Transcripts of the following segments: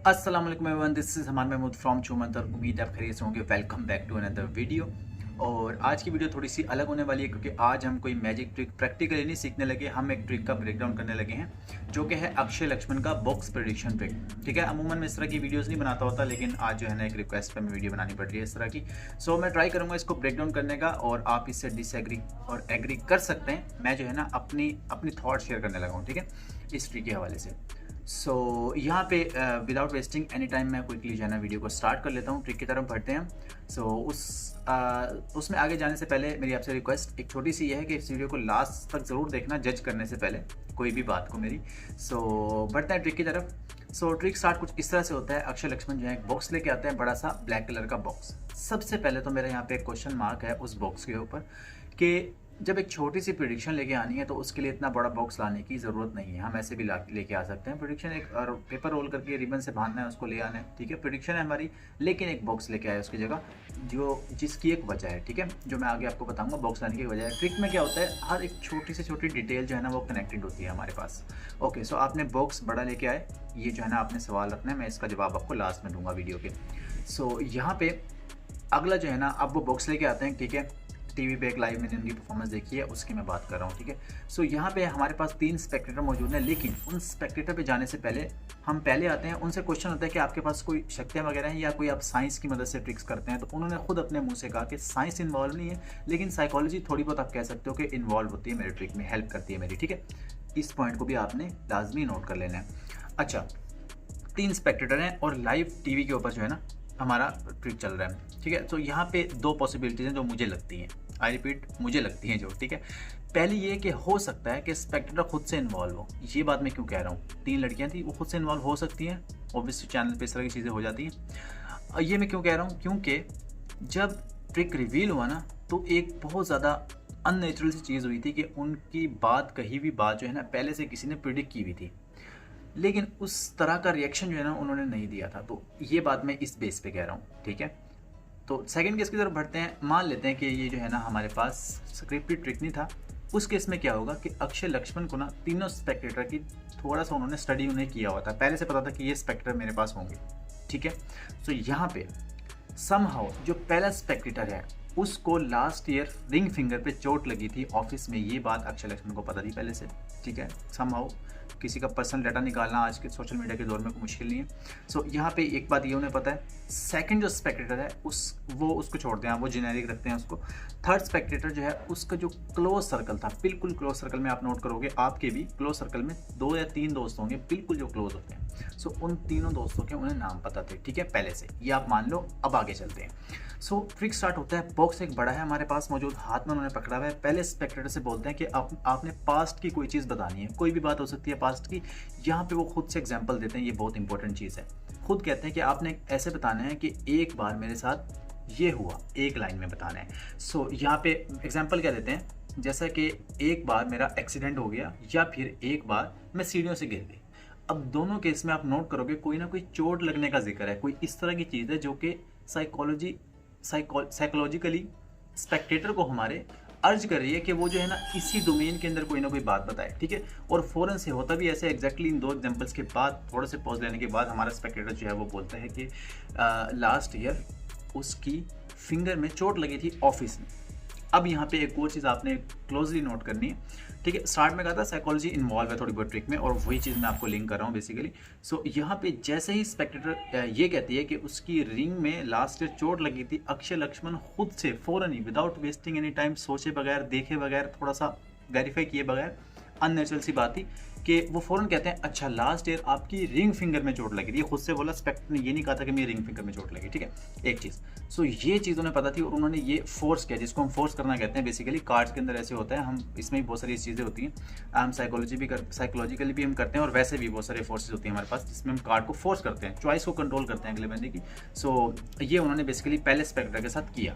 अस्सलाम वालेकुम everyone, this is Haman Mahmood from Choomantar. उम्मीद आप खैरियत से होंगे। Welcome back to another video. और आज की वीडियो थोड़ी सी अलग होने वाली है क्योंकि आज हम कोई मैजिक ट्रिक प्रैक्टिकली नहीं सीखने लगे, हम एक ट्रिक का ब्रेकडाउन करने लगे हैं जो कि है अक्षय लक्ष्मण का बॉक्स प्रेडिक्शन ट्रिक। ठीक है, अमूमन मैं इस तरह की वीडियोस नहीं बनाता होता, लेकिन आज जो है ना एक रिक्वेस्ट पे मैं वीडियो बनानी पड़ रही है इस तरह की। सो मैं ट्राई करूंगा इसको ब्रेकडाउन करने का और आप इससे डिसएग्री और एग्री कर सकते हैं। मैं जो है ना अपनी थॉट शेयर करने लगा हूँ, ठीक है, इस ट्रिक के हवाले से। सो यहाँ पे विदाउट वेस्टिंग एनी टाइम मैं क्विकली जो है ना वीडियो को स्टार्ट कर लेता हूँ, ट्रिक की तरफ बढ़ते हैं। सो उसमें आगे जाने से पहले मेरी आपसे रिक्वेस्ट एक छोटी सी ये है कि इस वीडियो को लास्ट तक ज़रूर देखना, जज करने से पहले कोई भी बात को मेरी। सो बढ़ते हैं ट्रिक की तरफ। सो ट्रिक स्टार्ट कुछ इस तरह से होता है। अक्षय लक्ष्मण जो है एक बॉक्स लेके आते हैं, बड़ा सा ब्लैक कलर का बॉक्स। सबसे पहले तो मेरा यहाँ पे एक क्वेश्चन मार्क है उस बॉक्स के ऊपर कि जब एक छोटी सी प्रिडिक्शन लेके आनी है तो उसके लिए इतना बड़ा बॉक्स लाने की ज़रूरत नहीं है, हम ऐसे भी लेके आ सकते हैं। प्रिडिक्शन एक और पेपर रोल करके रिबन से बांधना है, उसको ले आना है, ठीक है, प्रिडिक्शन है हमारी, लेकिन एक बॉक्स लेके आए उसकी जगह, जो जिसकी एक वजह है, ठीक है, जो मैं आगे आपको बताऊंगा बॉक्स लाने की वजह है। ट्रिक में क्या होता है, हर एक छोटी से छोटी डिटेल जो है ना वो कनेक्टेड होती है हमारे पास। ओके, सो आपने बॉक्स बड़ा लेके आए, ये जो है ना आपने सवाल रखना है, मैं इसका जवाब आपको लास्ट में दूंगा वीडियो के। सो यहाँ पे अगला जो है ना, अब वो बॉक्स लेके आते हैं, ठीक है, टीवी पे एक लाइव मैंने उनकी परफॉर्मेंस देखी है, उसकी मैं बात कर रहा हूँ, ठीक है। सो यहाँ पे हमारे पास 3 स्पेक्टेटर मौजूद हैं, लेकिन उन स्पेक्टेटर पे जाने से पहले हम पहले आते हैं, उनसे क्वेश्चन होता है कि आपके पास कोई शक्तियाँ वगैरह हैं या कोई आप साइंस की मदद से ट्रिक्स करते हैं। तो उन्होंने खुद अपने मुँह से कहा कि साइंस इन्वॉल्व नहीं है, लेकिन साइकोलॉजी थोड़ी बहुत आप कह सकते हो कि इन्वॉल्व होती है मेरे ट्रिक में, हेल्प करती है मेरी, ठीक है। इस पॉइंट को भी आपने लाजमी नोट कर लेना है। अच्छा, 3 स्पेक्टेटर हैं और लाइव टीवी के ऊपर जो है ना हमारा ट्रिक चल रहा है, ठीक है। तो यहाँ पे 2 पॉसिबिलिटीज़ हैं जो मुझे लगती हैं, आई रिपीट, मुझे लगती हैं जो, ठीक है। पहली ये कि हो सकता है कि स्पेक्टेटर खुद से इन्वॉल्व हो। ये बात मैं क्यों कह रहा हूँ, 3 लड़कियाँ थी, वो खुद से इन्वॉल्व हो सकती हैं, ऑब्वियसली चैनल पे इस तरह की चीज़ें हो जाती हैं। ये मैं क्यों कह रहा हूँ, क्योंकि जब ट्रिक रिवील हुआ ना तो एक बहुत ज़्यादा अननेचुरल सी चीज़ हुई थी कि उनकी बात, कही हुई बात जो है ना पहले से किसी ने प्रिडिक्ट की हुई थी, लेकिन उस तरह का रिएक्शन जो है ना उन्होंने नहीं दिया था। तो ये बात मैं इस बेस पे कह रहा हूँ, ठीक है। तो सेकंड केस की तरफ बढ़ते हैं। मान लेते हैं कि ये जो है ना हमारे पास स्क्रिप्टेड ट्रिक नहीं था। उस केस में क्या होगा कि अक्षय लक्ष्मण को ना तीनों स्पेक्टेटर की थोड़ा सा उन्होंने स्टडी उन्हें किया हुआ था, पहले से पता था कि ये स्पेक्टेटर मेरे पास होंगे, ठीक है। तो यहाँ पे समहाउ जो पहला स्पेक्टेटर है उसको लास्ट ईयर रिंग फिंगर पे चोट लगी थी ऑफिस में, ये बात अक्षय लक्ष्मण को पता थी पहले से, ठीक है। समहाउ किसी का पर्सनल डाटा निकालना आज के सोशल मीडिया के दौर में कोई मुश्किल नहीं है। सो यहाँ पे एक बात ये उन्हें पता है। सेकंड जो स्पेक्टेटर है उसको छोड़ते हैं, वो जेनेरिक रखते हैं उसको। थर्ड स्पेक्टेटर जो है उसका जो क्लोज सर्कल था, बिल्कुल क्लोज सर्कल में आप नोट करोगे, आपके भी क्लोज सर्कल में 2 या 3 दोस्त होंगे बिल्कुल जो क्लोज होते हैं। सो उन तीनों दोस्तों के उन्हें नाम पता थे, ठीक है, पहले से, ये आप मान लो। अब आगे चलते हैं। सो ट्रिक स्टार्ट होता है। बॉक्स एक बड़ा है हमारे पास मौजूद, हाथ में उन्होंने पकड़ा हुआ है। पहले स्पेक्टेटर से बोलते हैं कि आपने पास्ट की कोई चीज़ बतानी है, कोई भी बात हो सकती है पास्ट की। यहाँ पे वो खुद से एग्जांपल देते हैं, ये बहुत इंपॉर्टेंट चीज़ है। खुद कहते हैं कि आपने ऐसे बताना है कि एक बार मेरे साथ ये हुआ, एक लाइन में बताना है। सो यहाँ पे एग्जांपल क्या देते हैं, जैसा कि एक बार मेरा एक्सीडेंट हो गया या फिर एक बार मैं सीढ़ियों से गिर गई। अब दोनों केस में आप नोट करोगे कोई ना कोई चोट लगने का जिक्र है, कोई इस तरह की चीज़ है जो कि साइकोलॉजिकली स्पेक्टेटर को हमारे अर्ज कर रही है कि वो जो है ना इसी डोमेन के अंदर कोई ना कोई बात बताए, ठीक है। और फ़ौरन से होता भी ऐसे, एग्जैक्टली इन 2 एग्जांपल्स के बाद थोड़े से पॉज लेने के बाद हमारा स्पेक्टेटर जो है वो बोलता है कि लास्ट ईयर उसकी फिंगर में चोट लगी थी ऑफिस में। अब यहाँ पे एक और चीज़ आपने क्लोजली नोट करनी है, ठीक है। स्टार्ट में कहा था साइकोलॉजी इन्वॉल्व है थोड़ी बहुत ट्रिक में, और वही चीज़ मैं आपको लिंक कर रहा हूँ बेसिकली। सो यहाँ पे जैसे ही स्पेक्टेटर ये कहती है कि उसकी रिंग में लास्ट ईयर चोट लगी थी, अक्षय लक्ष्मण खुद से फ़ौरन ही विदाउट वेस्टिंग एनी टाइम, सोचे बगैर, देखे बगैर, थोड़ा सा वेरीफाई किए बगैर, अननेचुरल सी बात थी कि वो फ़ौरन कहते हैं अच्छा लास्ट ईयर आपकी रिंग फिंगर में चोट लगी थी। ये खुद से बोला, स्पेक्टेटर ने ये नहीं कहा था कि मेरी रिंग फिंगर में चोट लगी, ठीक है, एक चीज़। सो ये चीज़ उन्हें पता थी और उन्होंने ये फोर्स किया, जिसको हम फोर्स करना कहते हैं बेसिकली। कार्ड्स के अंदर ऐसे होता है, हम इसमें भी बहुत सारी चीज़ें होती हैं, हम साइकोलॉजिकली भी हम करते हैं और वैसे भी बहुत सारे फोर्सेज होती हैं हमारे पास जिसमें हम कार्ड को फोर्स करते हैं, चॉइस को कंट्रोल करते हैं अगले बंदे की। सो ये उन्होंने बेसिकली पहले स्पेक्टेटर के साथ किया।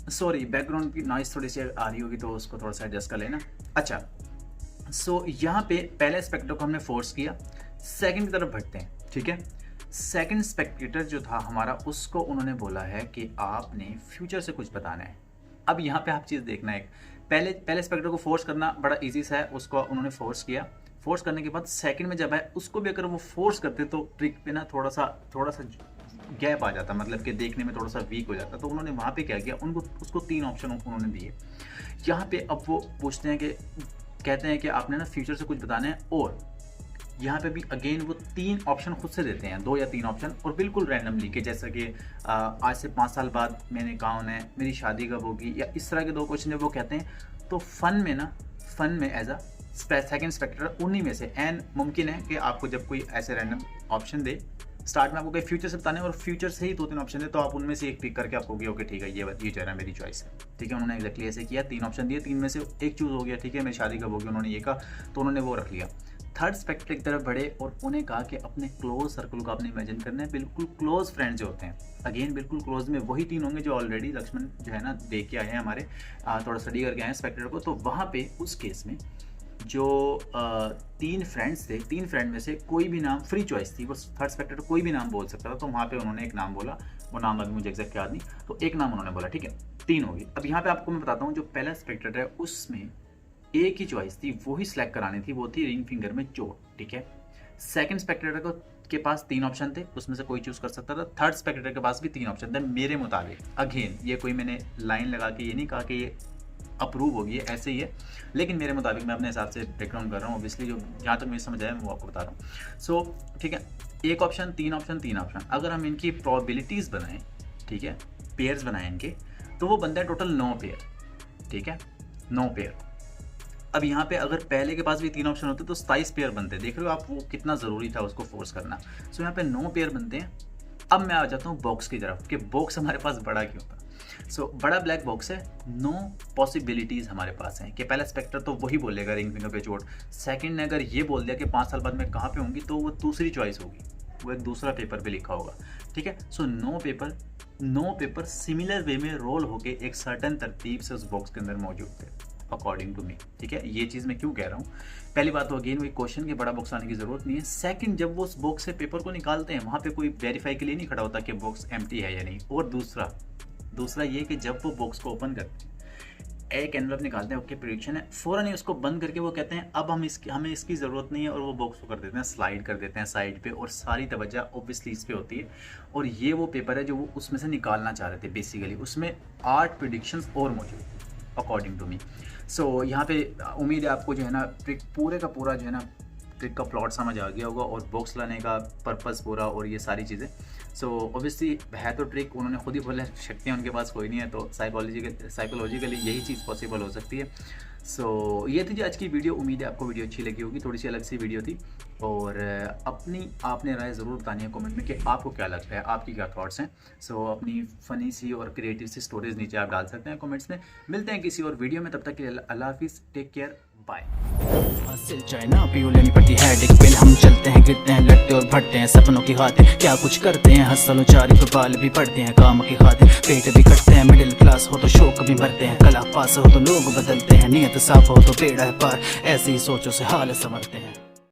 सॉरी, बैकग्राउंड की नॉइस थोड़ी सी आ रही होगी तो उसको थोड़ा सा एडजस्ट कर लेना। अच्छा, सो यहाँ पे पहले स्पेक्टेटर को हमने फोर्स किया, सेकंड की तरफ बढ़ते हैं, ठीक है। सेकंड स्पेक्टेटर जो था हमारा, उसको उन्होंने बोला है कि आपने फ्यूचर से कुछ बताना है। अब यहाँ पे आप चीज़ देखना है, पहले स्पेक्टेटर को फोर्स करना बड़ा इजी सा है, उसको उन्होंने फोर्स फोर्स करने के बाद सेकंड में जब आए उसको भी अगर वो फोर्स करते तो ट्रिक पे ना थोड़ा सा गैप आ जाता, मतलब कि देखने में थोड़ा सा वीक हो जाता। तो उन्होंने वहाँ पे क्या किया, उनको उसको 3 ऑप्शन उन्होंने दिए। यहाँ पे अब वो पूछते हैं कि कहते हैं कि आपने ना फ्यूचर से कुछ बताना है, और यहाँ पे भी अगेन वो 3 ऑप्शन खुद से देते हैं, 2 या 3 ऑप्शन, और बिल्कुल रैंडमली कि जैसा कि आज से 5 साल बाद मैंने कहा होना है, मेरी शादी कब होगी, या इस तरह के 2 क्वेश्चन जब वो कहते हैं तो फन में एज अ सेकंड स्पेक्टर उन्हीं में से एन मुमकिन है कि आपको जब कोई ऐसे रैंडम ऑप्शन दे, स्टार्ट में आपको कहीं फ्यूचर से बताने और फ्यूचर से ही 2-3 ऑप्शन दे, तो आप उनमें से एक पिक करके आपको ओके ठीक है ये जो है मेरी चॉइस है, ठीक है। उन्होंने एक्जैक्टली ऐसे किया, 3 ऑप्शन दिए, 3 में से एक चूज हो गया, ठीक है, मेरी शादी कब होगी, उन्होंने ये कहा तो उन्होंने वो रख लिया। थर्ड स्पेक्टर की तरफ बढ़े और उन्हें कहा कि अपने क्लोज सर्कल को आपने इमेजिन करना है, बिल्कुल क्लोज फ्रेंड्स जो होते हैं, अगेन बिल्कुल क्लोज में वही 3 होंगे जो ऑलरेडी लक्ष्मण जो है ना देख के आए हैं हमारे, थोड़ा स्टडी करके आए हैं स्पेक्टर को। तो वहाँ पे उस केस में जो 3 फ्रेंड्स थे, 3 फ्रेंड में से कोई भी नाम फ्री चॉइस थी, वो थर्ड स्पेक्टर कोई भी नाम बोल सकता था। तो वहाँ पे उन्होंने एक नाम बोला, वो नाम अभी मुझे एग्जैक्ट याद नहीं, तो एक नाम उन्होंने बोला, ठीक है, 3 होगी। अब यहाँ पे आपको मैं बताता हूँ, जो पहला स्पेक्टर है उसमें एक ही चॉइस थी, वो ही सिलेक्ट करानी थी, वो थी रिंग फिंगर में चोट, ठीक है। सेकंड स्पेक्टेटर को के पास 3 ऑप्शन थे, उसमें से कोई चूज कर सकता था। थर्ड स्पेक्टेटर के पास भी 3 ऑप्शन थे मेरे मुताबिक। अगेन ये कोई मैंने लाइन लगा के ये नहीं कहा कि ये अप्रूव होगी, ऐसे ही है, लेकिन मेरे मुताबिक मैं अपने हिसाब से ब्रेकडाउन कर रहा हूँ, ऑब्वियसली जो जहाँ तक मुझे समझ आया मैं वो आपको बता रहा हूँ। सो ठीक है, एक ऑप्शन 3 ऑप्शन 3 ऑप्शन, अगर हम इनकी प्रोबेबिलिटीज़ बनाएं, ठीक है, पेयर्स बनाएं इनके, तो वो बनता है टोटल 9 पेयर, ठीक है, 9 पेयर। अब यहाँ पे अगर पहले के पास भी 3 ऑप्शन होते तो 27 पेयर बनते, देख रहे हो आप वो कितना ज़रूरी था उसको फोर्स करना। सो यहाँ पे 9 पेयर बनते हैं। अब मैं आ जाता हूँ बॉक्स की तरफ कि बॉक्स हमारे पास बड़ा क्यों था। सो बड़ा ब्लैक बॉक्स है, 9 पॉसिबिलिटीज़ हमारे पास हैं कि पहला स्पेक्टर तो वही बोलेगा रिंग फिंगर पे चोट, सेकंड ने अगर ये बोल दिया कि 5 साल बाद मैं कहाँ पे होंगी, तो वो दूसरी चॉइस होगी, वो एक दूसरा पेपर पे लिखा होगा, ठीक है। सो 9 पेपर सिमिलर वे में रोल होके एक सर्टन तरतीब से उस बॉक्स के अंदर मौजूद थे अकॉर्डिंग टू मी, ठीक है। ये चीज़ मैं क्यों कह रहा हूँ, पहली बात तो अगेन वही क्वेश्चन के बड़ा बॉक्स आने की जरूरत नहीं है। सेकंड, जब वो उस बॉक्स से पेपर को निकालते हैं वहाँ पे कोई वेरीफाई के लिए नहीं खड़ा होता कि बॉक्स एम्प्टी है या नहीं। और दूसरा ये कि जब वो बॉक्स को ओपन करते हैं, एक एनवलप निकालते हैं, ओके प्रेडिक्शन है, फ़ौरन ही उसको बंद करके वो कहते हैं अब हमें इसकी ज़रूरत नहीं है, और वो बॉक्स को कर देते हैं स्लाइड कर देते हैं साइड पे, और सारी तवज्जो ऑब्वियसली इस पे होती है। और ये वो पेपर है जो वो उसमें से निकालना चाह रहे थे बेसिकली, उसमें 8 प्रेडिक्शंस और मौजूद अकॉर्डिंग टू मी। सो यहाँ पे उम्मीद है आपको जो है ना ट्रिक पूरे का पूरा जो है ना ट्रिक का प्लॉट समझ आ गया होगा, और बॉक्स लाने का पर्पस पूरा और ये सारी चीज़ें। सो ऑब्वियसली है तो ट्रिक, उन्होंने खुद ही बोला शक्तियाँ उनके पास कोई नहीं है, तो साइकोलॉजिकली यही चीज़ पॉसिबल हो सकती है। सो ये थी जी आज की वीडियो, उम्मीद है आपको वीडियो अच्छी लगी होगी, थोड़ी सी अलग सी वीडियो थी। और आपने राय ज़रूर बतानी है कमेंट में कि आपको क्या लगता है, आपकी क्या थॉट्स हैं। सो अपनी फ़नी सी और क्रिएटिव सी स्टोरीज नीचे आप डाल सकते हैं कमेंट्स में। मिलते हैं किसी और वीडियो में, तब तक के लिए अल्लाह हाफिज़, टेक केयर, बाय। हासिल चाहे ना पीओ लेनी पड़ती है डिग पिल, हम चलते हैं गिरते हैं लड़ते और भटते हैं सपनों की खातिर, क्या कुछ करते हैं हसल उचारी पे बाल भी पड़ते हैं काम की खातिर, पेट भी कटते हैं, मिडिल क्लास हो तो शौक भी भरते हैं, कला पास हो तो लोग बदलते हैं, नियत साफ हो तो बेड़ा है पार, ऐसी सोचों से हाल संवरते हैं।